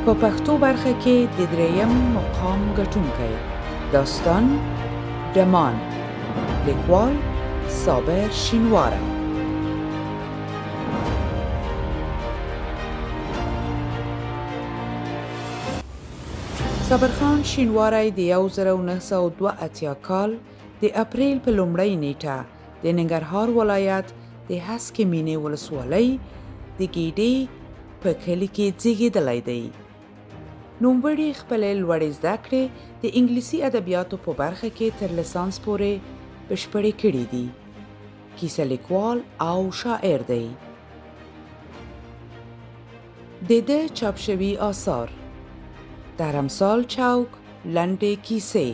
په پښتو برخه کې د دریېم مقام ګټونکی داستان ډمان لیکوال صابر شینواری. صابرخان شینواری د 1982 کال د اپریل په لومړۍ نیټه د ننګرهار ولایت د هسکې مینې ولسوالۍ د ګیډې په کلي کې زیږېدلی دی. نومبر یې خپلې لوړې زده کړې د انګلیسي ادبیاتو په برخه کې تر لیسانس پورې بشپړې کړې دي. کیسه لیکوال او شاعر دی. د ده چاپ شوي آثار: درمسال چوک، لنډې کیسې،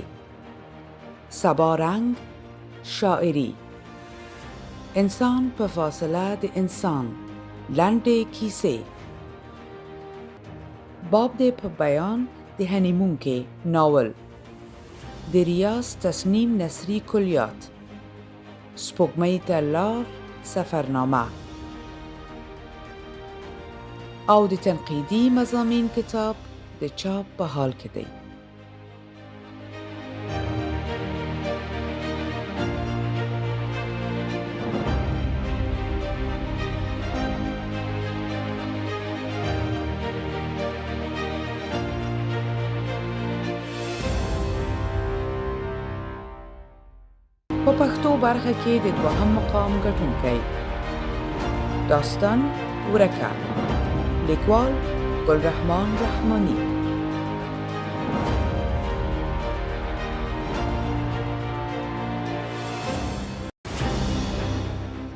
سبا رنگ، شاعري، انسان په فاصله د انسان، لنډې کیسې، باب د په بیان د هنیمون کې ناول، د ریاض تصنیم نثري کلیات، سپوږمۍ ته لار سفرنامه او د تنقیدي مضامین کتاب د چاپ په حال کې دی. په پښتو برخه کې د دوهم مقام ګټونکی داستان ورکه لیکوال ګلرحمان رحماني.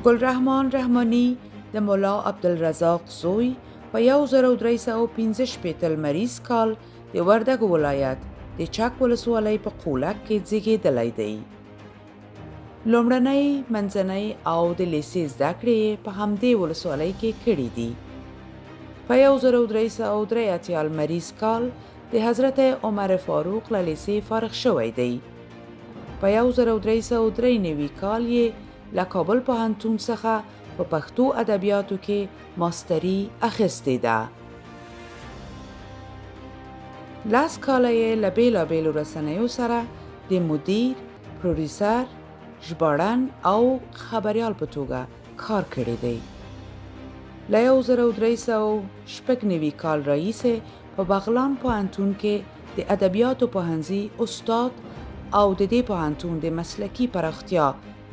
ګلرحمان رحماني د مولا عبدالرزاق زوی په 1315 لمریز کال د وردګو ولایت د چک ولسوالۍ په قولک کې زیږېدلی دی. لومړنۍ، منځنۍ او د لیسې زده کړې په همدې ولسوالۍ کې کړې دي. په 1383 لمریز کال د حضرت عمر فاروق له لیسې فارغ شوی دی. په 1393 کال یې له کابل پوهنتون څخه په پښتو ادبیاتو کې ماستري اخیستې ده. 10 کاله یې له بېلابېلو رسنیو سره د مدیر، پروډیوسر، ژباړن او خبریال په توګه کار کړی دی. له 1390 کال راهیسې په بغلان پوهنتون کې د ادبیاتو پوهنځي استاد او د دې پوهنتون د مسلکي پراختیا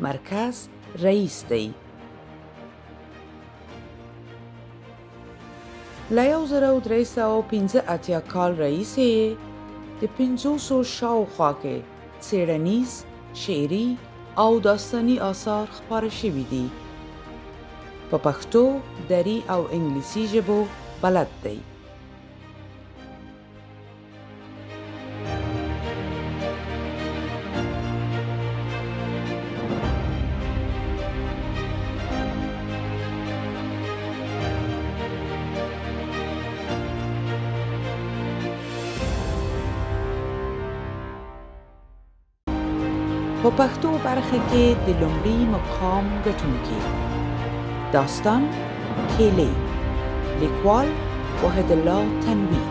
مرکز رئیس دی. له 1385 کال راهیسې د 500 شاوخوا کې څېړنیز، شعري او داستاني آثار خپاره شوي دي. په پښتو، دري او انګلیسي ژبو بلد دی. په پښتو برخه کې د لومړي مقام ګټونکي داستان کیلې لیکوال وحید الله تنویر.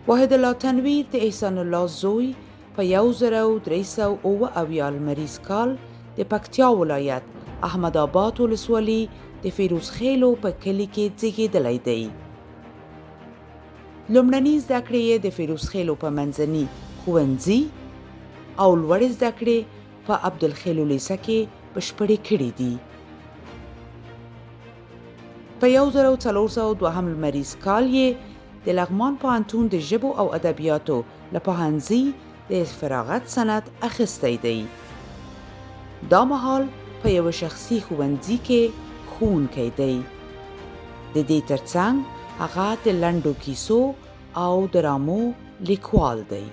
وحید الله تنویر د احسان الله زوی په 1378 لمریز کال د پکتیا ولایت احمد آباد ولسوالي د فیروزخیلو په کلي کې زیږېدلی دی. لومړنۍ زده کړې یې د فیروزخیلو په منځني ښوونځي او لوړې زده کړې په عبدالخیلو لیسه کې بشپړې کړې دي. په 1402 لمریز کال یې د لغمان پوهنتون د ژبو او ادبیاتو له پوهنځي د فراغت سند اخیستی دی. دا مهال په یوه شخصي ښوونځي کې ښوونکی دی. د دې ترڅنګ هغه د لنډو کیسو او ډرامو لیکوال دی.